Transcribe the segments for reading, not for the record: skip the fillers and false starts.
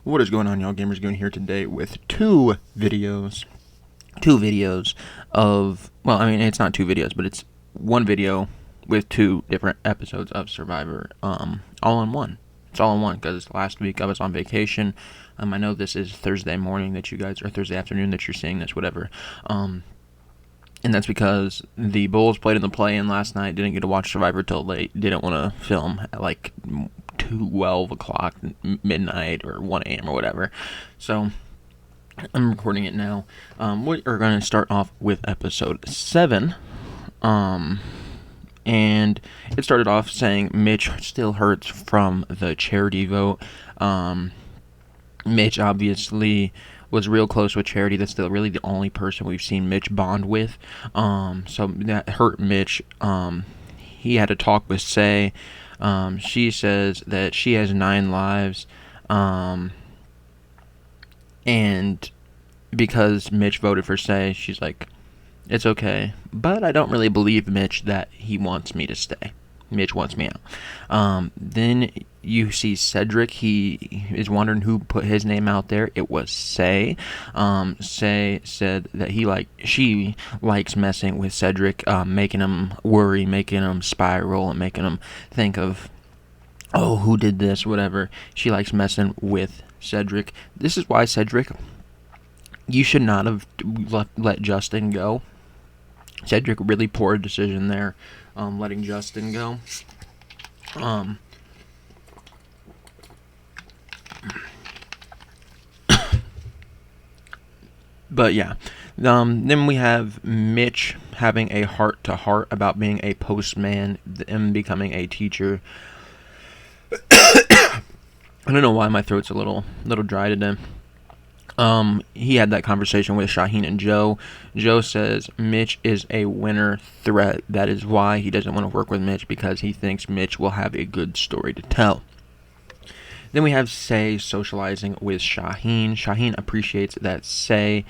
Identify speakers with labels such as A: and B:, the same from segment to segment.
A: What is going on, y'all? Gamers Goon here today with two videos. Two videos of, well, I mean, it's not two videos, but it's one video with two different episodes of Survivor, all in one. It's all in one, because last week I was on vacation. I know this is Thursday morning that you guys, or Thursday afternoon that you're seeing this, whatever. And that's because the Bulls played in the play-in last night, didn't get to watch Survivor till late, didn't want to film at like 12 o'clock, midnight, or 1 a.m. or whatever. So I'm recording it now. We are going to start off with episode 7. And it started off saying Mitch still hurts from the charity vote. Mitch obviously was real close with Charity. That's still really the only person we've seen Mitch bond with. So that hurt Mitch. He had to talk with Say. She says that she has 9 lives. And because Mitch voted for Say, she's like, it's okay. But I don't really believe Mitch that he wants me to stay. Mitch wants me out. Then you see Cedric. He is wondering who put his name out there. It was Say. Say said that she likes messing with Cedric, making him worry, making him spiral, and making him think of, oh, who did this, whatever. She likes messing with Cedric. This is why, Cedric, you should not have let Justin go. Cedric, really poor decision there, letting Justin go. But yeah, then we have Mitch having a heart-to-heart about being a postman and becoming a teacher. I don't know why my throat's a little dry today. He had that conversation with Shaheen and Joe. Joe says Mitch is a winner threat. That is why he doesn't want to work with Mitch, because he thinks Mitch will have a good story to tell. Then we have Say socializing with Shaheen. Shaheen appreciates that Say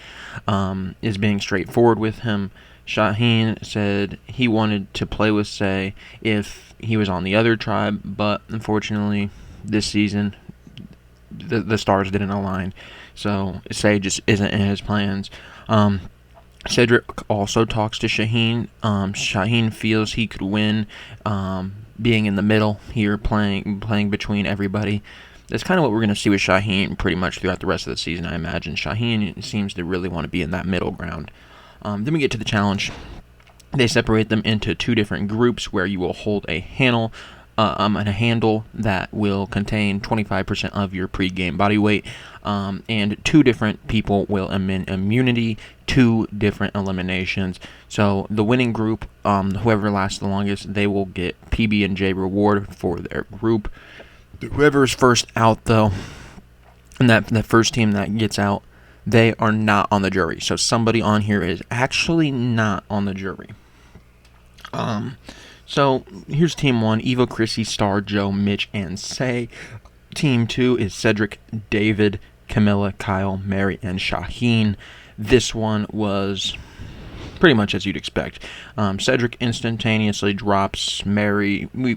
A: is being straightforward with him. Shaheen said he wanted to play with Say if he was on the other tribe, but unfortunately this season the stars didn't align. So Say just isn't in his plans. Cedric also talks to Shaheen. Shaheen feels he could win being in the middle here, playing between everybody. That's kind of what we're going to see with Shaheen pretty much throughout the rest of the season, I imagine. Shaheen seems to really want to be in that middle ground. Then we get to the challenge. They separate them into 2 different groups where you will hold a handle that will contain 25% of your pre-game body weight, and 2 different people will win immunity, 2 different eliminations. So the winning group, whoever lasts the longest, they will get PB&J reward for their group. Whoever's first out, though, and that first team that gets out, they are not on the jury. So somebody on here is actually not on the jury. So here's Team 1, Eva, Chrissy, Star, Joe, Mitch, and Say. Team 2 is Cedric, David, Camilla, Kyle, Mary, and Shaheen. This one was pretty much as you'd expect. Cedric instantaneously drops Mary. We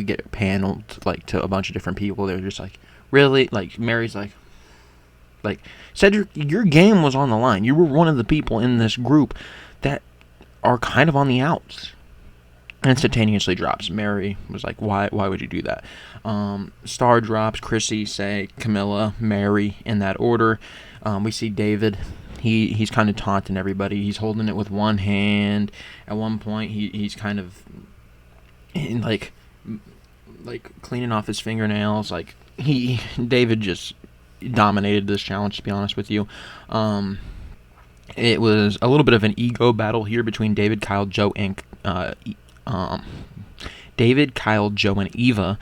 A: get paneled like to a bunch of different people. They're just like, really? Like, Mary's like, Cedric, your game was on the line. You were one of the people in this group that are kind of on the outs. Instantaneously drops. Mary was like, why would you do that? Star drops, Chrissy, Say, Camilla, Mary, in that order. We see David. He's kind of taunting everybody. He's holding it with one hand. At one point, he's kind of like cleaning off his fingernails. Like, David just dominated this challenge, to be honest with you. It was a little bit of an ego battle here between David, Kyle, Joe, and Eva.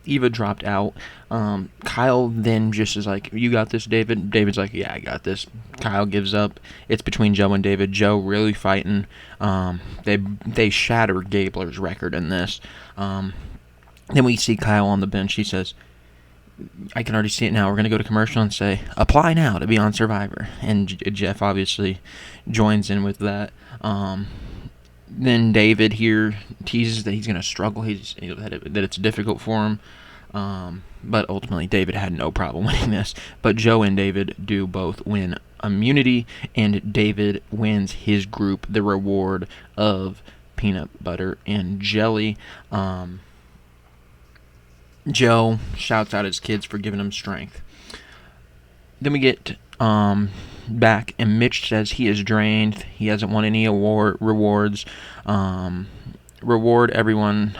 A: Eva dropped out. Kyle then just is like, you got this, David? David's like, yeah, I got this. Kyle gives up. It's between Joe and David. Joe really fighting. They shatter Gabler's record in this. Then we see Kyle on the bench. He says, I can already see it now. We're going to go to commercial and say, apply now to be on Survivor. And Jeff obviously joins in with that. Then David here teases that he's going to struggle, that it's difficult for him. But ultimately, David had no problem winning this. But Joe and David do both win immunity, and David wins his group the reward of peanut butter and jelly. Joe shouts out his kids for giving him strength. Then we get back, and Mitch says he is drained. He hasn't won any rewards. Everyone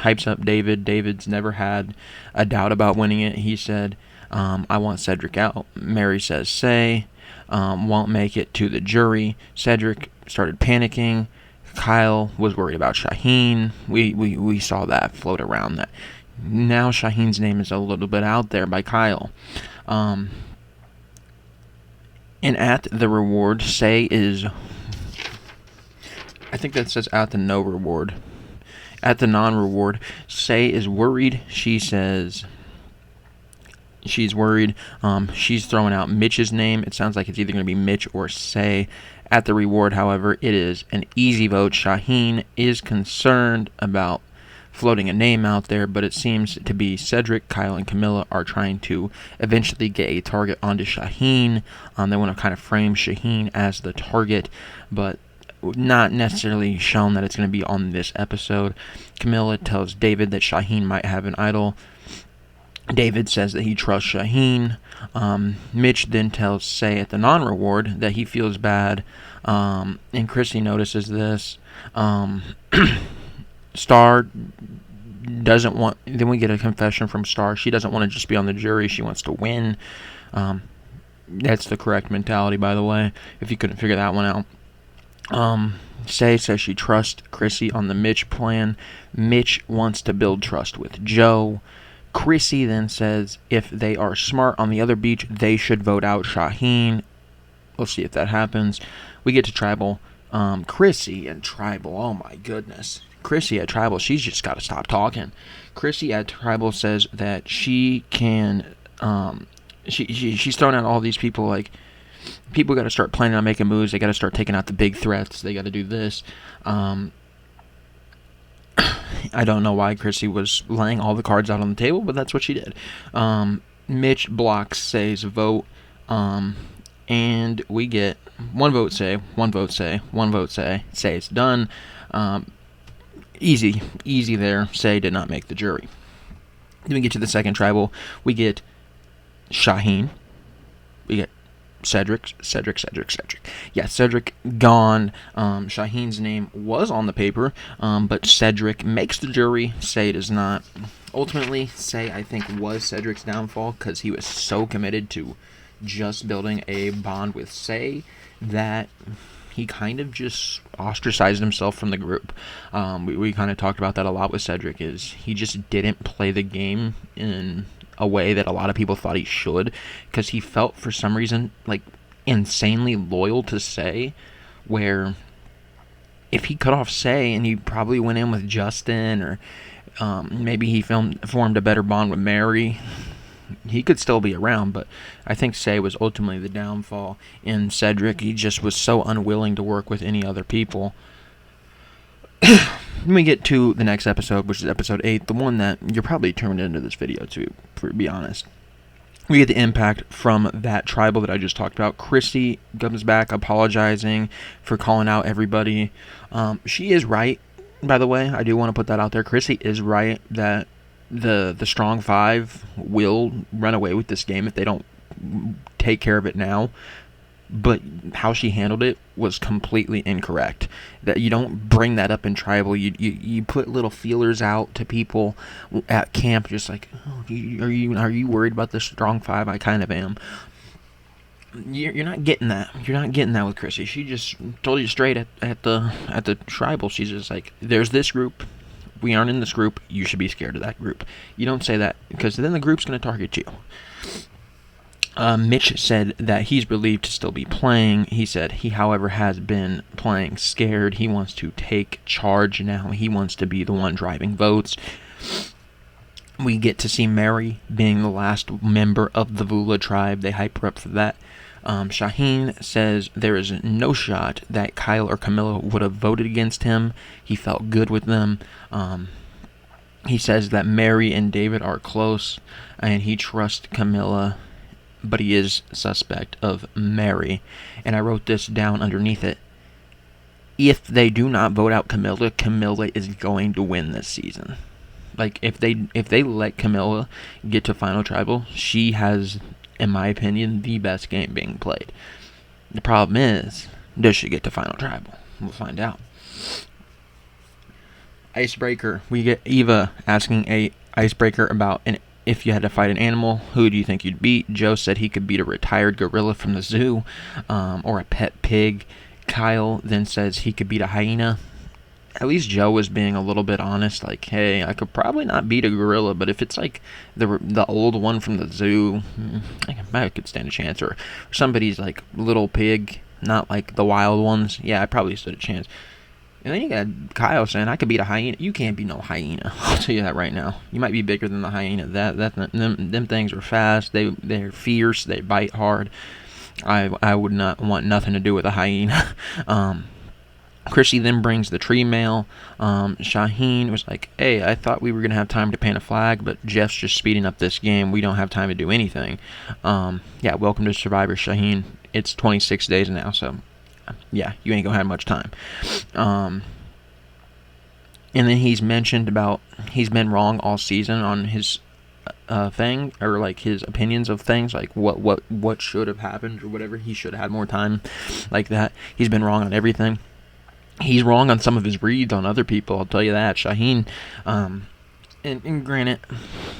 A: hypes up David. David's never had a doubt about winning it. He said, I want Cedric out. Mary says Say won't make it to the jury. Cedric started panicking. Kyle was worried about Shaheen. We saw that float around. That now Shaheen's name is a little bit out there by Kyle. And at the reward, Say is... I think that says at the no reward. At the non-reward, Say is worried. She says she's worried. She's throwing out Mitch's name. It sounds like it's either going to be Mitch or Say. At the reward, however, it is an easy vote. Shaheen is concerned about floating a name out there, but it seems to be Cedric, Kyle, and Camilla are trying to eventually get a target onto Shaheen. They want to kind of frame Shaheen as the target, but not necessarily shown that it's going to be on this episode. Camilla tells David that Shaheen might have an idol. David says that he trusts Shaheen. Mitch then tells Say at the non-reward that he feels bad, and Chrissy notices this. Star doesn't want... Then we get a confession from Star. She doesn't want to just be on the jury. She wants to win. That's the correct mentality, by the way, if you couldn't figure that one out. Say says she trusts Chrissy on the Mitch plan. Mitch wants to build trust with Joe. Chrissy then says if they are smart on the other beach, they should vote out Shaheen. We'll see if that happens. We get to Tribal. Chrissy and Tribal, oh my goodness. Chrissy at Tribal, she's just got to stop talking. Chrissy at Tribal says that she can... she's throwing out all these people like... People got to start planning on making moves. They got to start taking out the big threats. They got to do this. I don't know why Chrissy was laying all the cards out on the table, but that's what she did. Mitch blocks Say's vote, and we get one vote Say, one vote Say, one vote Say. Say's done. Easy there. Say did not make the jury. Then we get to the second tribal. We get Shaheen. We get Cedric. Yeah, Cedric gone. Shaheen's name was on the paper, but Cedric makes the jury. Say does not. Ultimately, Say, I think, was Cedric's downfall because he was so committed to just building a bond with Say that he kind of just ostracized himself from the group. We kind of talked about that a lot with Cedric, is he just didn't play the game in a way that a lot of people thought he should, because he felt for some reason like insanely loyal to Say, where if he cut off Say and he probably went in with Justin, or maybe he formed a better bond with Mary, he could still be around. But I think Say was ultimately the downfall in Cedric. He just was so unwilling to work with any other people. When we get to the next episode, which is episode 8, the one that you're probably tuned into this video to be honest, we get the impact from that tribal that I just talked about. Chrissy comes back apologizing for calling out everybody. She is right, by the way. I do want to put that out there. Chrissy is right that the strong five will run away with this game if they don't take care of it now. But how she handled it was completely incorrect. That you don't bring that up in tribal. You put little feelers out to people at camp, just like, oh, are you worried about the strong five? I kind of am. You're not getting that. You're not getting that with Chrissy. She just told you straight at the tribal. She's just like, there's this group. We aren't in this group. You should be scared of that group. You don't say that, because then the group's going to target you. Mitch said that he's relieved to still be playing. He said he, however, has been playing scared. He wants to take charge now. He wants to be the one driving votes. We get to see Mary being the last member of the Vula tribe. They hype her up for that. Shaheen says there is no shot that Kyle or Camilla would have voted against him. He felt good with them. He says that Mary and David are close, and he trusts Camilla, but he is suspect of Mary. And I wrote this down underneath it. If they do not vote out Camilla, Camilla is going to win this season. Like, if they let Camilla get to Final Tribal, she has, in my opinion, the best game being played. The problem is, does she get to Final Tribal? We'll find out. Icebreaker. We get Eva asking a icebreaker about if you had to fight an animal, who do you think you'd beat? Joe said he could beat a retired gorilla from the zoo, or a pet pig. Kyle then says he could beat a hyena. At least Joe was being a little bit honest, like, hey, I could probably not beat a gorilla, but if it's like the old one from the zoo, I could stand a chance. Or somebody's like little pig, not like the wild ones. Yeah, I probably stood a chance. And then you got Kyle saying, I could beat a hyena. You can't beat no hyena. I'll tell you that right now. You might be bigger than the hyena. Them things are fast. They're fierce. They bite hard. I would not want nothing to do with a hyena. Chrissy then brings the tree mail. Shaheen was like, hey, I thought we were going to have time to paint a flag, but Jeff's just speeding up this game. We don't have time to do anything. Yeah, welcome to Survivor, Shaheen. It's 26 days now, so yeah, you ain't going to have much time. And then he's mentioned about he's been wrong all season on his thing, or like his opinions of things, like what should have happened or whatever. He should have had more time, like that. He's been wrong on everything. He's wrong on some of his reads on other people, I'll tell you that. Shaheen, and granted,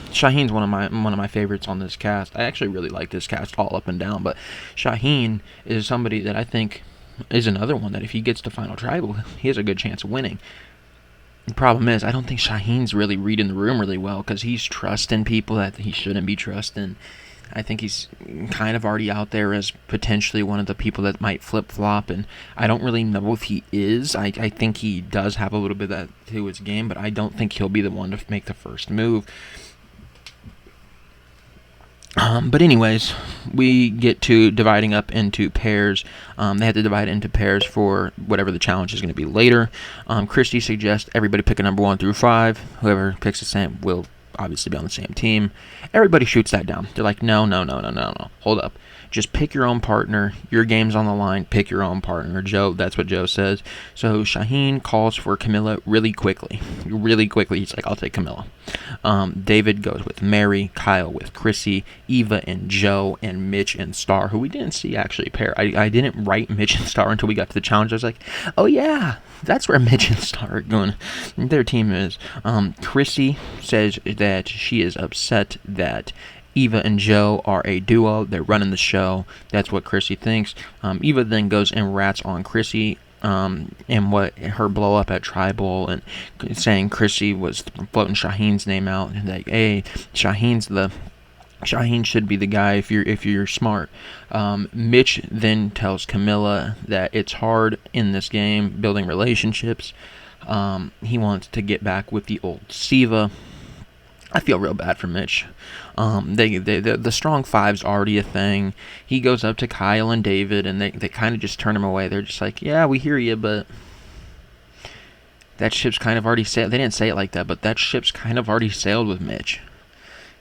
A: Shaheen's one of my favorites on this cast. I actually really like this cast all up and down, but Shaheen is somebody that I think is another one that if he gets to Final Tribal, he has a good chance of winning. The problem is, I don't think Shaheen's really reading the room really well, because he's trusting people that he shouldn't be trusting. I think he's kind of already out there as potentially one of the people that might flip-flop, and I don't really know if he is. I think he does have a little bit of that to his game, but I don't think he'll be the one to make the first move. But anyways, we get to dividing up into pairs. They have to divide into pairs for whatever the challenge is going to be later. Christy suggests everybody pick a number 1 through 5. Whoever picks the same will obviously be on the same team. Everybody shoots that down. They're like, no. Hold up. Just pick your own partner. Your game's on the line. Pick your own partner. Joe, that's what Joe says. So Shaheen calls for Camilla really quickly. He's like, I'll take Camilla. David goes with Mary, Kyle with Chrissy, Eva and Joe, and Mitch and Star, who we didn't see actually pair. I didn't write Mitch and Star until we got to the challenge. I was like, oh yeah, that's where Mitch and Star are going. Their team is. Chrissy says that she is upset that Eva and Joe are a duo. They're running the show. That's what Chrissy thinks. Eva then goes and rats on Chrissy and what her blow up at Tribal, and saying Chrissy was floating Shaheen's name out, and like, hey, Shaheen should be the guy if you're smart. Mitch then tells Camilla that it's hard in this game building relationships. He wants to get back with the old Siva. I feel real bad for Mitch. The strong five's already a thing. He goes up to Kyle and David, and they kind of just turn him away. They're just like, yeah, we hear you, but that ship's kind of already sailed. They didn't say it like that, but that ship's kind of already sailed with Mitch.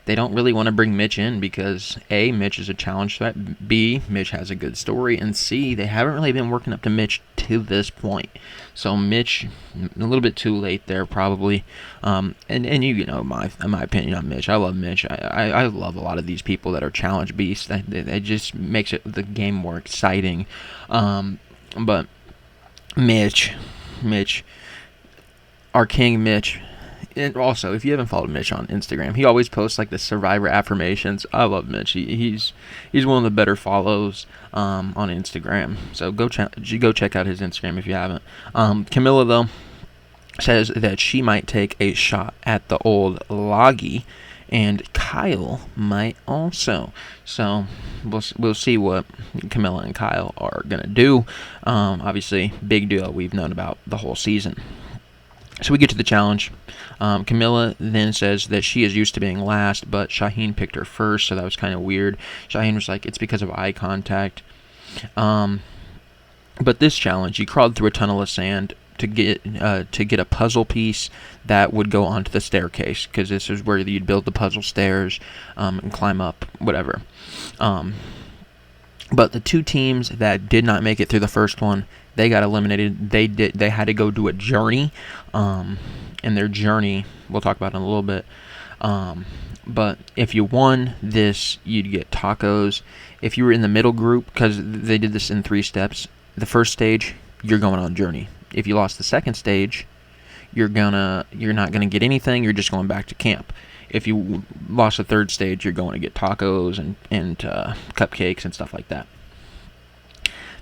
A: They don't really want to bring Mitch in because A, Mitch is a challenge threat, B, Mitch has a good story, and C, they haven't really been working up to Mitch to this point. So Mitch, a little bit too late there probably. And you know my opinion on Mitch. I love Mitch. I love a lot of these people that are challenge beasts. It just makes the game more exciting. But Mitch, our king Mitch. And also, if you haven't followed Mitch on Instagram, he always posts like the Survivor affirmations. I love Mitch. He's one of the better follows on Instagram. So go check out his Instagram if you haven't. Camilla though says that she might take a shot at the old Loggy, and Kyle might also. So we'll see what Camilla and Kyle are gonna do. Obviously, big duo we've known about the whole season. So we get to the challenge. Camilla then says that she is used to being last, but Shaheen picked her first, so that was kind of weird. Shaheen was like, it's because of eye contact. But this challenge, you crawled through a tunnel of sand to get a puzzle piece that would go onto the staircase, because this is where you'd build the puzzle stairs and climb up, whatever. But the two teams that did not make it through the first one, they got eliminated. They had to go do a journey, and their journey we'll talk about in a little bit. But if you won this, you'd get tacos. If you were in the middle group, because they did this in 3 steps, the first stage, you're going on a journey. If you lost the second stage, you're not gonna get anything. You're just going back to camp. If you lost the third stage, you're going to get tacos and cupcakes and stuff like that.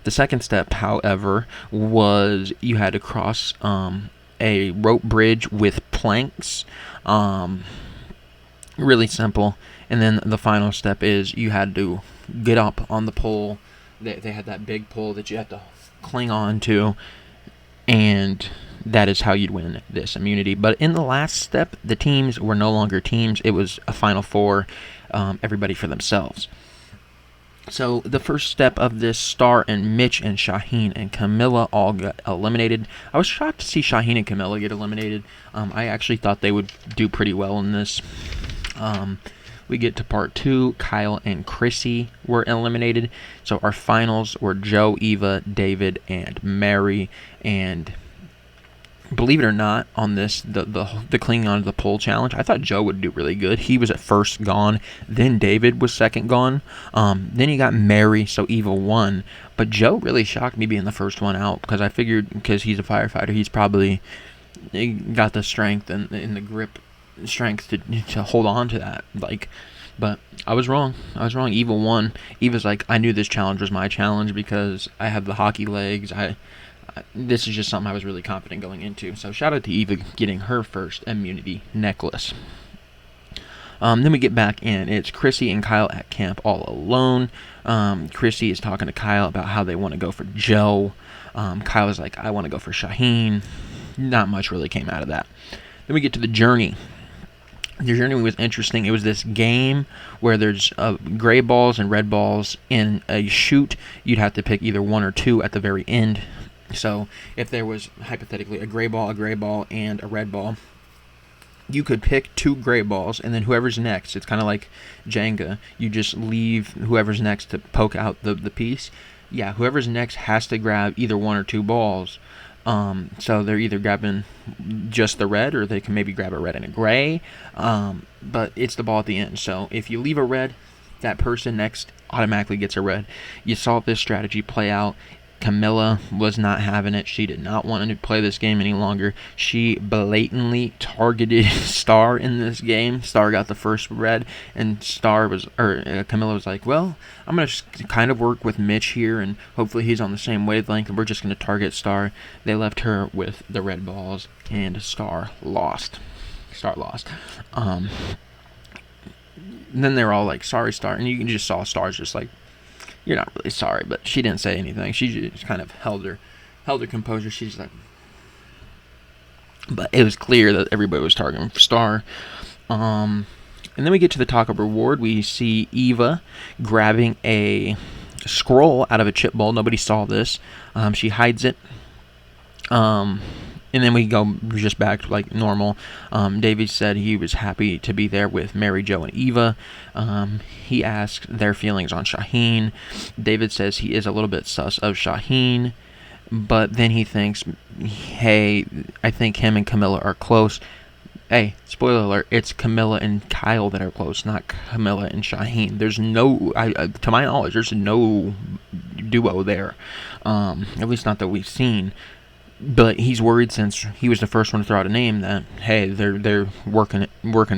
A: The second step, however, was you had to cross a rope bridge with planks. Really simple. And then the final step is you had to get up on the pole. They had that big pole that you had to cling on to, and that is how you'd win this immunity. But in the last step, the teams were no longer teams. It was a final 4, everybody for themselves. So the first step of this, Star and Mitch and Shaheen and Camilla all got eliminated. I was shocked to see Shaheen and Camilla get eliminated. I actually thought they would do pretty well in this. We get to part 2. Kyle and Chrissy were eliminated. So our finals were Joe, Eva, David, and Mary. And believe it or not, on this, the clinging onto the pole challenge, I thought Joe would do really good. He was at first gone. Then David was second gone. Then you got Mary, so Eva won. But Joe really shocked me being the first one out, because I figured, because he's a firefighter, he's probably got the strength and the grip strength to hold on to that. But I was wrong. Eva won. Eva's like, I knew this challenge was my challenge because I have the hockey legs. This is just something I was really confident going into. So shout out to Eva getting her first immunity necklace. Then we get back in. It's Chrissy and Kyle at camp all alone. Chrissy is talking to Kyle about how they want to go for Joe. Kyle is like, I want to go for Shaheen. Not much really came out of that. Then we get to the journey. The journey was interesting. It was this game where there's gray balls and red balls in a chute. You'd have to pick either 1 or 2 at the very end. So if there was, hypothetically, a gray ball, and a red ball, you could pick 2 gray balls, and then whoever's next, it's kind of like Jenga. You just leave whoever's next to poke out the piece. Yeah, whoever's next has to grab either 1 or 2 balls. So they're either grabbing just the red, or they can maybe grab a red and a gray. But it's the ball at the end. So if you leave a red, that person next automatically gets a red. You saw this strategy play out. Camilla was not having it. She did not want to play this game any longer. She blatantly targeted Star in this game. Star got the first red, and Camilla was like, well, I'm going to kind of work with Mitch here, and hopefully he's on the same wavelength, and we're just going to target Star. They left her with the red balls, and Star lost. And then they were all like, sorry, Star, and you just saw Star's just like, you're not really sorry, but she didn't say anything. She just kind of held her composure. She's like, but it was clear that everybody was targeting for Star. And then we get to the taco reward. We see Eva grabbing a scroll out of a chip bowl. Nobody saw this. She hides it. And then we go just back to like normal. David said he was happy to be there with Mary, Joe, and Eva. He asked their feelings on Shaheen. David says he is a little bit sus of Shaheen, but then he thinks, hey, I think him and Camilla are close. Hey, spoiler alert, it's Camilla and Kyle that are close, not Camilla and Shaheen. There's no, to my knowledge, there's no duo there. At least not that we've seen. But he's worried, since he was the first one to throw out a name, that, hey, they're working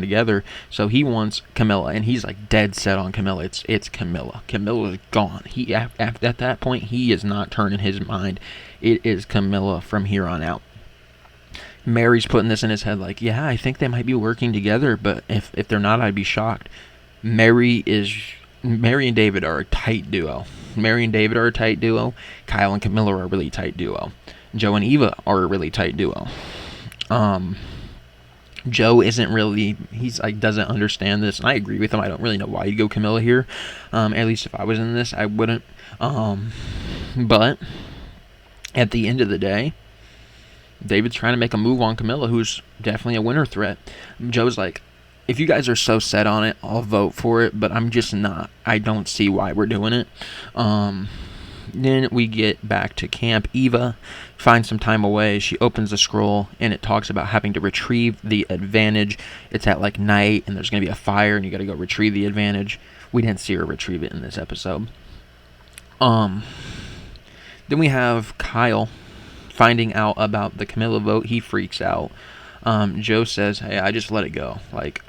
A: together. So he wants Camilla, and he's like dead set on Camilla. It's Camilla. Camilla's gone. At that point, he is not turning his mind. It is Camilla from here on out. Mary's putting this in his head like, yeah, I think they might be working together, but if they're not, I'd be shocked. Mary and David are a tight duo. Kyle and Camilla are a really tight duo. Joe and Eva are a really tight duo. Joe isn't really, he's like, doesn't understand this, and I agree with him. I don't really know why you'd go Camilla here. At least if I was in this, I wouldn't. But at the end of the day, David's trying to make a move on Camilla, who's definitely a winner threat. Joe's like, if you guys are so set on it, I'll vote for it, but I'm just not. I don't see why we're doing it. Then we get back to camp. Eva finds some time away. She opens the scroll, and it talks about having to retrieve the advantage. It's at like night, and there's going to be a fire, and you got to go retrieve the advantage. We didn't see her retrieve it in this episode. Then we have Kyle finding out about the Camilla vote. He freaks out. Joe says, hey, I just let it go. Like,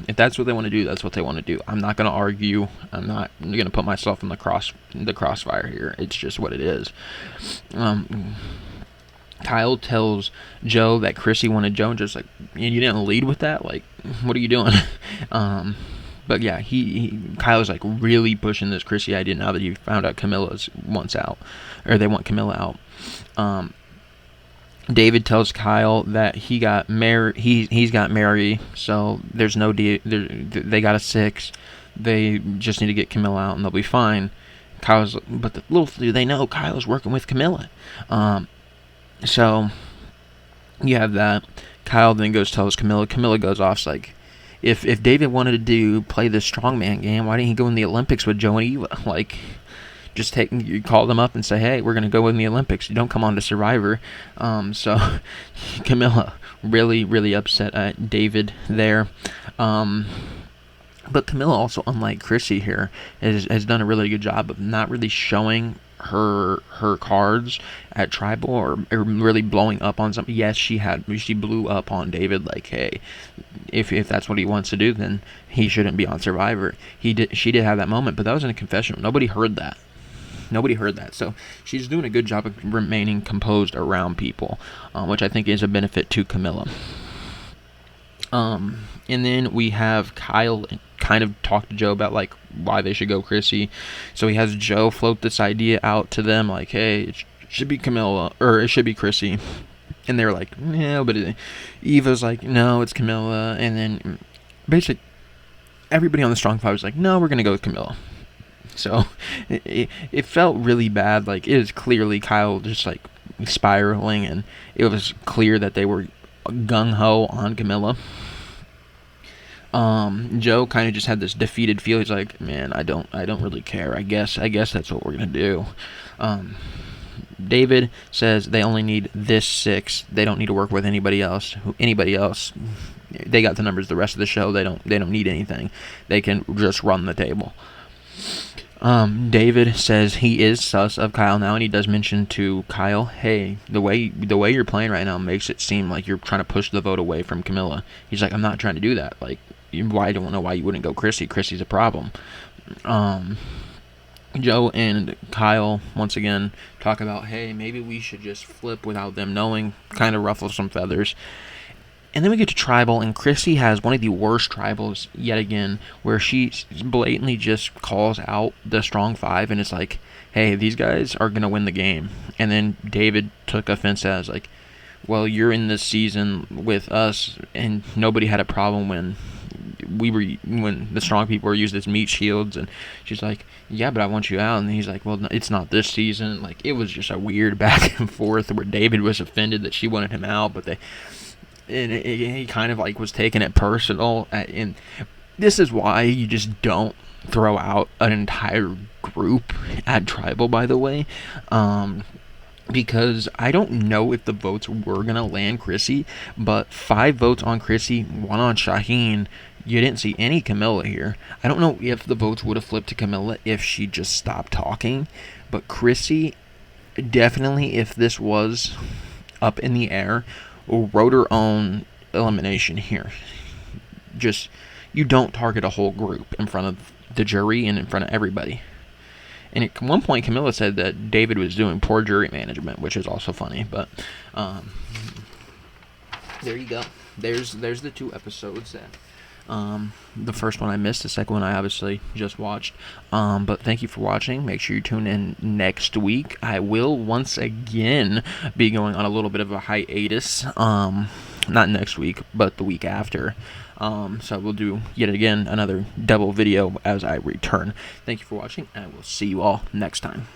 A: if that's what they want to do, that's what they want to do. I'm not going to argue. I'm not going to put myself in the crossfire here. It's just what it is. Kyle tells Joe that Chrissy wanted Joe, and just like, you didn't lead with that? Like, what are you doing? But yeah, Kyle's like really pushing this Chrissy idea now that he found out Camilla's wants out, or they want Camilla out. David tells Kyle that he got he's got Mary, so there's no they got a 6. They just need to get Camilla out and they'll be fine. But the little do they know Kyle's working with Camilla. So you have that. Kyle then goes tells Camilla. Camilla goes off like, if David wanted to play the strongman game, why didn't he go in the Olympics with Joe and Eva? Like, just you call them up and say, hey, we're going to go in the Olympics. You don't come on to Survivor. So Camilla really, really upset at David there. But Camilla also, unlike Chrissy here, has done a really good job of not really showing her cards at Tribal or really blowing up on something. Yes, she blew up on David, like, hey, if that's what he wants to do, then he shouldn't be on Survivor. She did have that moment, but that was in a confessional. Nobody heard that. So she's doing a good job of remaining composed around people, which I think is a benefit to Camilla. And then we have Kyle kind of talk to Joe about like why they should go Chrissy. So he has Joe float this idea out to them like, hey, it should be Camilla, or it should be Chrissy. And they're like, no, but Eva's like, no, it's Camilla. And then basically everybody on the Strong Five was like, no, we're going to go with Camilla. So it felt really bad. Like, it was clearly Kyle just like spiraling, and it was clear that they were gung-ho on Camilla. Joe kind of just had this defeated feel. He's like, man, I don't really care. I guess that's what we're gonna do. David says they only need this 6. They don't need to work with anybody else. They got the numbers the rest of the show. They don't need anything. They can just run the table. David says he is sus of Kyle now, and he does mention to Kyle, hey, the way you're playing right now makes it seem like you're trying to push the vote away from Camilla. He's like, I'm not trying to do that. Like, I don't know why you wouldn't go Chrissy. Chrissy's a problem. Joe and Kyle once again talk about, hey, maybe we should just flip without them knowing, kind of ruffle some feathers. And then we get to Tribal, and Chrissy has one of the worst Tribals yet again, where she blatantly just calls out the Strong Five, and it's like, hey, these guys are going to win the game. And then David took offense as like, well, you're in this season with us, and nobody had a problem when the strong people were used as meat shields. And she's like, yeah, but I want you out. And he's like, well, it's not this season. Like, it was just a weird back and forth where David was offended that she wanted him out, but he kind of like was taking it personal. And this is why you just don't throw out an entire group at Tribal, by the way. Because I don't know if the votes were going to land Chrissy, but 5 votes on Chrissy, 1 on Shaheen. You didn't see any Camilla here. I don't know if the votes would have flipped to Camilla if she just stopped talking, but Chrissy, definitely, if this was up in the air, wrote her own elimination here. Just, you don't target a whole group in front of the jury and in front of everybody. And at one point, Camilla said that David was doing poor jury management, which is also funny. But there you go. There's the 2 episodes that the first one I missed, the second one I obviously just watched. But thank you for watching. Make sure you tune in next week. I will once again be going on a little bit of a hiatus. Not next week, but the week after. So we'll do yet again another double video as I return. Thank you for watching, and I will see you all next time.